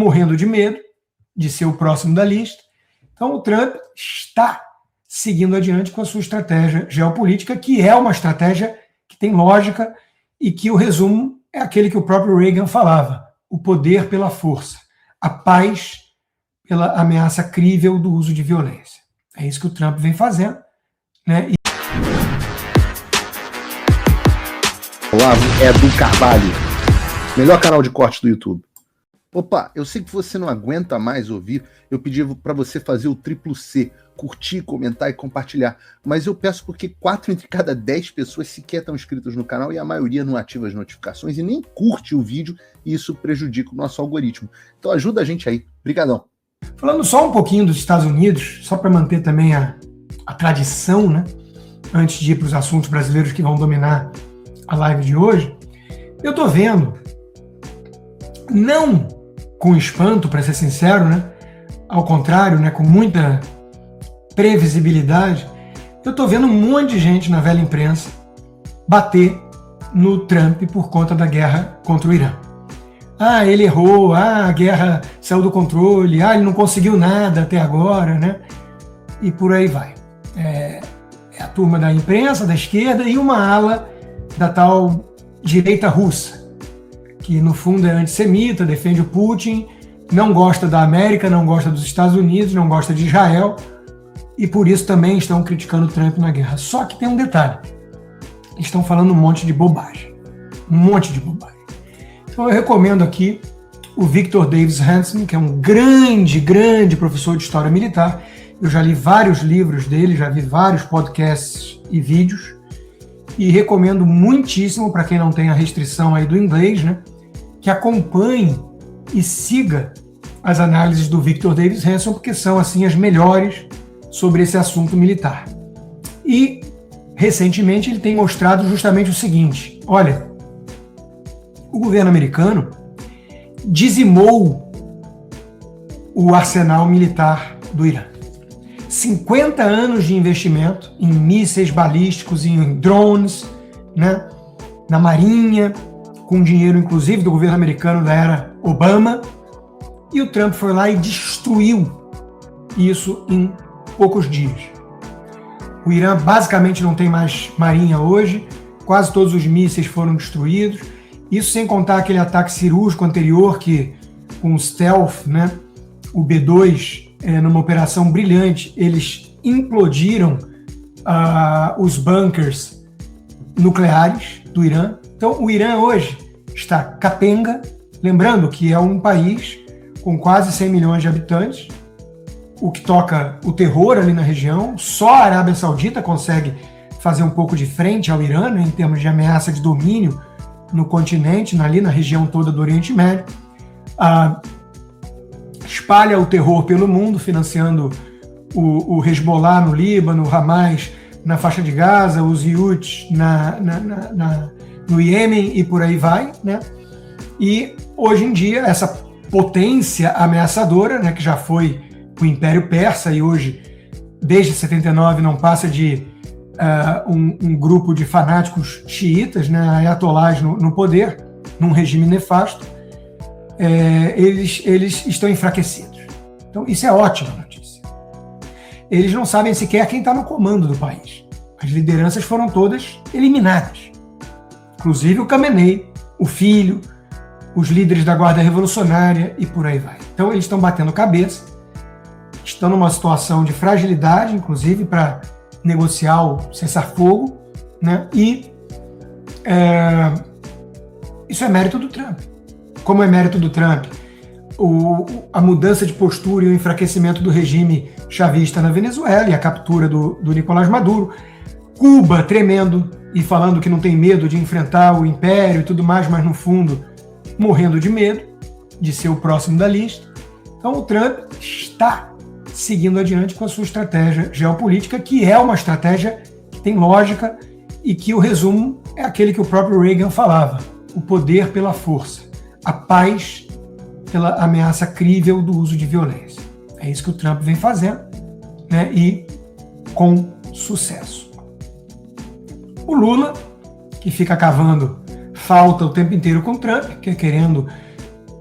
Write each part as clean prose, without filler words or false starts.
morrendo de medo de ser o próximo da lista. Então o Trump está seguindo adiante com a sua estratégia geopolítica, que é uma estratégia que tem lógica e que o resumo é aquele que o próprio Reagan falava: o poder pela força, a paz pela ameaça crível do uso de violência. É isso que o Trump vem fazendo, né? Olavo Edu Carvalho, melhor canal de corte do YouTube. Opa, eu sei que você não aguenta mais ouvir, eu pedi para você fazer o triplo C, curtir, comentar e compartilhar, mas eu peço porque 4 entre cada 10 pessoas sequer estão inscritas no canal e a maioria não ativa as notificações e nem curte o vídeo, e isso prejudica o nosso algoritmo. Então ajuda a gente aí. Brigadão. Falando só um pouquinho dos Estados Unidos, só para manter também a tradição, né? Antes de ir para os assuntos brasileiros que vão dominar a live de hoje, eu tô vendo, não com espanto, para ser sincero, né? Ao contrário, né? Com muita previsibilidade, eu tô vendo um monte de gente na velha imprensa bater no Trump por conta da guerra contra o Irã. Ah, ele errou, a guerra saiu do controle, ele não conseguiu nada até agora, né? E por aí vai. É a turma da imprensa, da esquerda, e uma ala da tal direita russa, que no fundo é antissemita, defende o Putin, não gosta da América, não gosta dos Estados Unidos, não gosta de Israel, e por isso também estão criticando o Trump na guerra. Só que tem um detalhe: estão falando um monte de bobagem. Um monte de bobagem. Então eu recomendo aqui o Victor Davis Hanson, que é um grande professor de história militar. Eu já li vários livros dele, já vi vários podcasts e vídeos, e recomendo muitíssimo para quem não tem a restrição aí do inglês, né, que acompanhe e siga as análises do Victor Davis Hanson, porque são assim as melhores sobre esse assunto militar. E recentemente ele tem mostrado justamente o seguinte: olha, o governo americano dizimou o arsenal militar do Irã. 50 anos de investimento em mísseis balísticos, em drones, né, na marinha, com dinheiro inclusive do governo americano da era Obama, e o Trump foi lá e destruiu isso em poucos dias. O Irã basicamente não tem mais marinha hoje, quase todos os mísseis foram destruídos, isso sem contar aquele ataque cirúrgico anterior que, com o stealth, né, o B-2, numa operação brilhante, eles implodiram os bunkers nucleares do Irã. Então o Irã hoje está capenga, lembrando que é um país com quase 100 milhões de habitantes, o que toca o terror ali na região. Só a Arábia Saudita consegue fazer um pouco de frente ao Irã, né, em termos de ameaça de domínio no continente, ali na região toda do Oriente Médio. Espalha o terror pelo mundo, financiando o Hezbollah no Líbano, o Hamas na faixa de Gaza, os Houthis no Iêmen e por aí vai, né? E hoje em dia essa potência ameaçadora, né, que já foi o Império Persa e hoje, desde 79, não passa de um grupo de fanáticos xiitas, né, ayatolás no poder, num regime nefasto, eles estão enfraquecidos. Então isso é ótima notícia. Eles não sabem sequer quem está no comando do país. As lideranças foram todas eliminadas. Inclusive o Khamenei, o filho, os líderes da Guarda Revolucionária e por aí vai. Então eles estão batendo cabeça, estão numa situação de fragilidade, inclusive para negociar o cessar-fogo, né? E isso é mérito do Trump. Como é mérito do Trump a mudança de postura e o enfraquecimento do regime chavista na Venezuela e a captura do Nicolás Maduro, Cuba tremendo e falando que não tem medo de enfrentar o império e tudo mais, mas no fundo morrendo de medo de ser o próximo da lista. Então o Trump está seguindo adiante com a sua estratégia geopolítica, que é uma estratégia que tem lógica e que o resumo é aquele que o próprio Reagan falava: o poder pela força, a paz pela ameaça crível do uso de violência. É isso que o Trump vem fazendo, né, e com sucesso. O Lula, que fica cavando falta o tempo inteiro com o Trump, que é querendo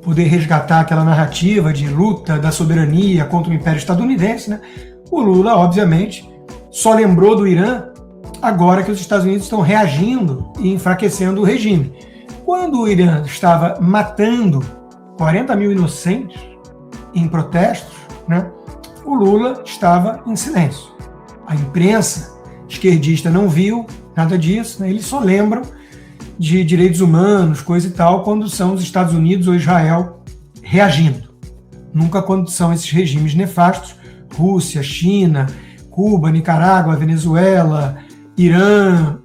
poder resgatar aquela narrativa de luta da soberania contra o Império Estadunidense, né? O Lula, obviamente, só lembrou do Irã agora que os Estados Unidos estão reagindo e enfraquecendo o regime. Quando o Irã estava matando 40 mil inocentes em protestos, né, o Lula estava em silêncio. A imprensa esquerdista não viu nada disso, né? Eles só lembram de direitos humanos, coisa e tal, quando são os Estados Unidos ou Israel reagindo. Nunca quando são esses regimes nefastos, Rússia, China, Cuba, Nicarágua, Venezuela, Irã,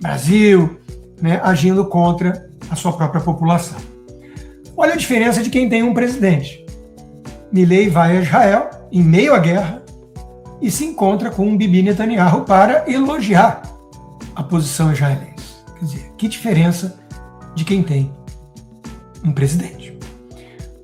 Brasil, né, agindo contra a sua própria população. Olha a diferença de quem tem um presidente. Milei vai a Israel, em meio à guerra, e se encontra com um Bibi Netanyahu para elogiar a posição israelense. Quer dizer, que diferença de quem tem um presidente.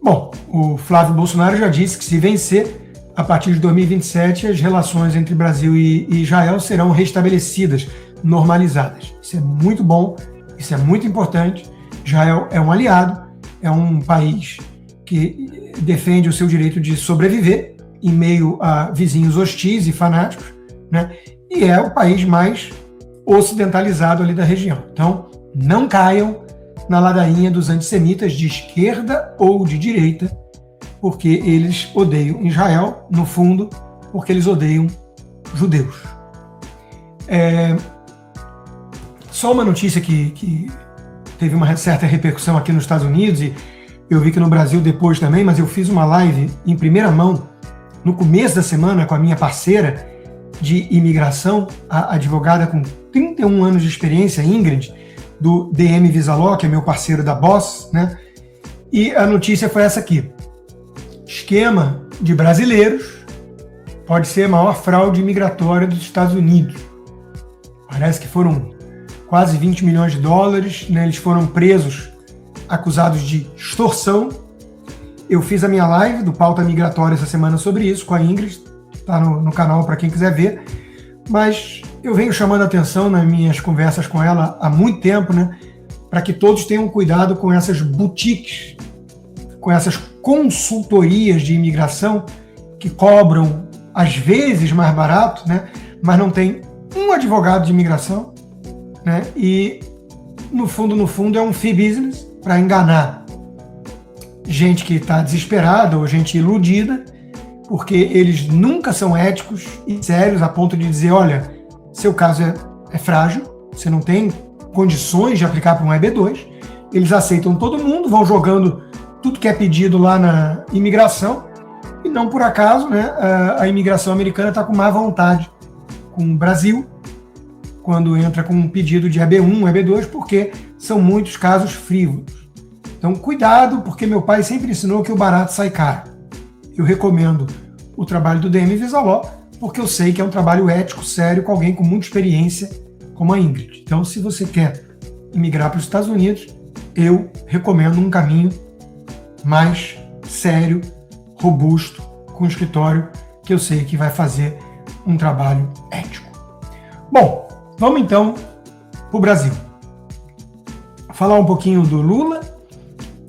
Bom, o Flávio Bolsonaro já disse que se vencer, a partir de 2027, as relações entre Brasil e Israel serão restabelecidas, normalizadas. Isso é muito bom, isso é muito importante. Israel é um aliado, é um país que defende o seu direito de sobreviver em meio a vizinhos hostis e fanáticos, né? E é o país mais ocidentalizado ali da região. Então, não caiam na ladainha dos antissemitas de esquerda ou de direita, porque eles odeiam Israel, no fundo, porque eles odeiam judeus. Só uma notícia que teve uma certa repercussão aqui nos Estados Unidos, e eu vi que no Brasil depois também, mas eu fiz uma live em primeira mão, no começo da semana, com a minha parceira de imigração, a advogada com 31 anos de experiência, Ingrid, do DM Visa Law, que é meu parceiro da Boss, né? E a notícia foi essa aqui. Esquema de brasileiros pode ser a maior fraude migratória dos Estados Unidos. Parece que foram quase 20 milhões de dólares, né? Eles foram presos, acusados de extorsão. Eu fiz a minha live do Pauta Migratória essa semana sobre isso, com a Ingrid, está no canal para quem quiser ver, mas eu venho chamando a atenção nas minhas conversas com ela há muito tempo, né, para que todos tenham cuidado com essas boutiques, com essas consultorias de imigração que cobram, às vezes, mais barato, né, mas não tem um advogado de imigração, né, e, no fundo, é um fee business para enganar gente que está desesperada ou gente iludida, porque eles nunca são éticos e sérios a ponto de dizer, olha, seu caso é frágil, você não tem condições de aplicar para um EB2, eles aceitam todo mundo, vão jogando tudo que é pedido lá na imigração, e não por acaso, né, a imigração americana está com má vontade com o Brasil, quando entra com um pedido de EB1, EB2, porque são muitos casos frívolos. Então, cuidado, porque meu pai sempre ensinou que o barato sai caro. Eu recomendo o trabalho do DM Visa Law, porque eu sei que é um trabalho ético, sério, com alguém com muita experiência, como a Ingrid. Então, se você quer imigrar para os Estados Unidos, eu recomendo um caminho mais sério, robusto, com um escritório que eu sei que vai fazer um trabalho ético. Bom, vamos então para o Brasil. Falar um pouquinho do Lula,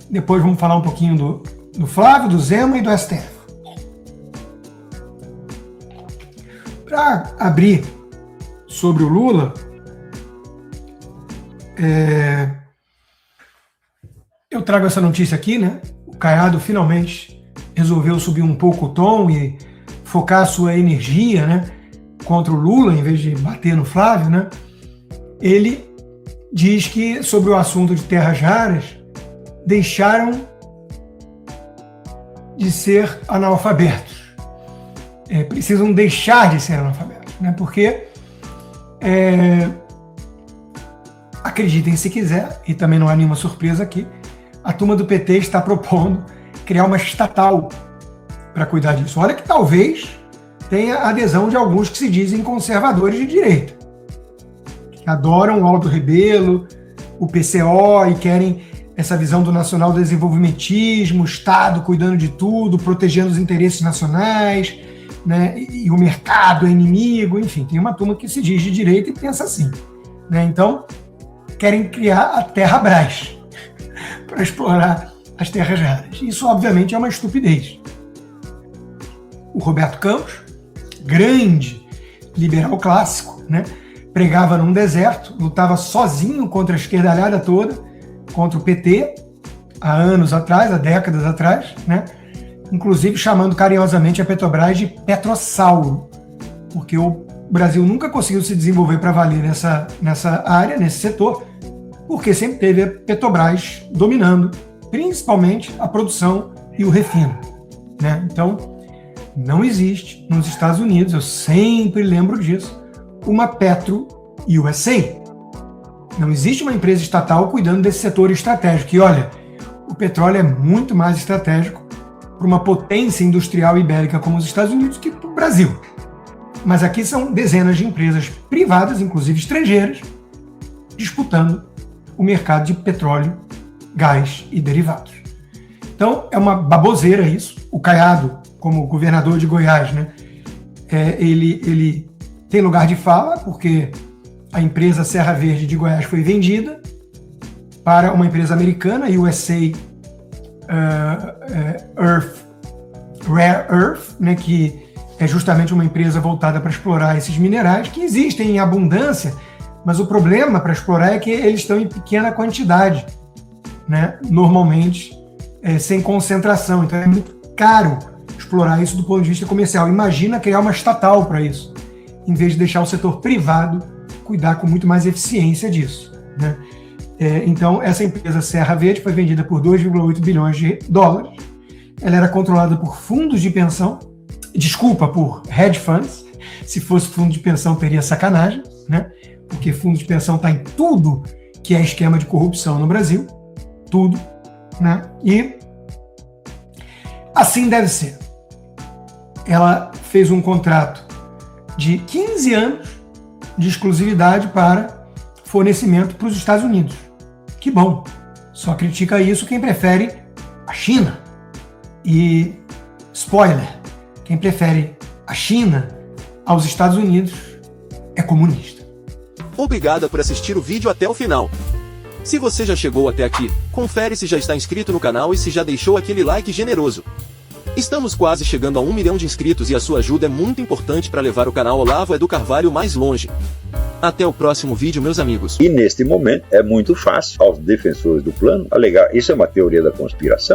depois vamos falar um pouquinho do Flávio, do Zema e do STF. Para abrir sobre o Lula, eu trago essa notícia aqui, né? O Caiado finalmente resolveu subir um pouco o tom e focar a sua energia, né, contra o Lula, em vez de bater no Flávio, né? Ele diz que, sobre o assunto de terras raras, deixaram de ser analfabetos. Precisam deixar de ser analfabetos, né? Porque, acreditem se quiser, e também não há nenhuma surpresa aqui, a turma do PT está propondo criar uma estatal para cuidar disso. Olha que talvez tenha adesão de alguns que se dizem conservadores de direita, que adoram o Aldo Rebelo, o PCO, e querem essa visão do nacional desenvolvimentismo, o Estado cuidando de tudo, protegendo os interesses nacionais, né, e o mercado é inimigo, enfim, tem uma turma que se diz de direita e pensa assim, né? Então, querem criar a Terra Brás para explorar as terras raras. Isso, obviamente, é uma estupidez. O Roberto Campos, grande liberal clássico, né, pregava num deserto, lutava sozinho contra a esquerdalhada toda, contra o PT, há anos atrás, há décadas atrás, né, inclusive chamando carinhosamente a Petrobras de Petrossauro, porque o Brasil nunca conseguiu se desenvolver para valer nessa área, nesse setor, porque sempre teve a Petrobras dominando, principalmente a produção e o refino, né? Então, não existe nos Estados Unidos, eu sempre lembro disso, uma Petro USA. Não existe uma empresa estatal cuidando desse setor estratégico. E olha, o petróleo é muito mais estratégico para uma potência industrial ibérica como os Estados Unidos que para o Brasil. Mas aqui são dezenas de empresas privadas, inclusive estrangeiras, disputando o mercado de petróleo, gás e derivados. Então, é uma baboseira isso. O Caiado, como governador de Goiás, né, ele tem lugar de fala, porque a empresa Serra Verde de Goiás foi vendida para uma empresa americana, USA Rare Earth, né, que é justamente uma empresa voltada para explorar esses minerais, que existem em abundância, mas o problema para explorar é que eles estão em pequena quantidade, né, normalmente sem concentração. Então é muito caro explorar isso do ponto de vista comercial. Imagina criar uma estatal para isso, em vez de deixar o setor privado cuidar com muito mais eficiência disso, né? Então, essa empresa Serra Verde foi vendida por 2,8 bilhões de dólares. Ela era controlada por fundos de pensão, por hedge funds. Se fosse fundo de pensão, teria sacanagem, né? Porque fundo de pensão está em tudo que é esquema de corrupção no Brasil, tudo, né? E assim deve ser. Ela fez um contrato de 15 anos de exclusividade para fornecimento para os Estados Unidos. Que bom! Só critica isso quem prefere a China. E, spoiler, quem prefere a China aos Estados Unidos é comunista. Obrigada por assistir o vídeo até o final. Se você já chegou até aqui, confere se já está inscrito no canal e se já deixou aquele like generoso. Estamos quase chegando a 1 milhão de inscritos e a sua ajuda é muito importante para levar o canal Olavo do Carvalho mais longe. Até o próximo vídeo, meus amigos. E neste momento é muito fácil aos defensores do plano alegar isso é uma teoria da conspiração.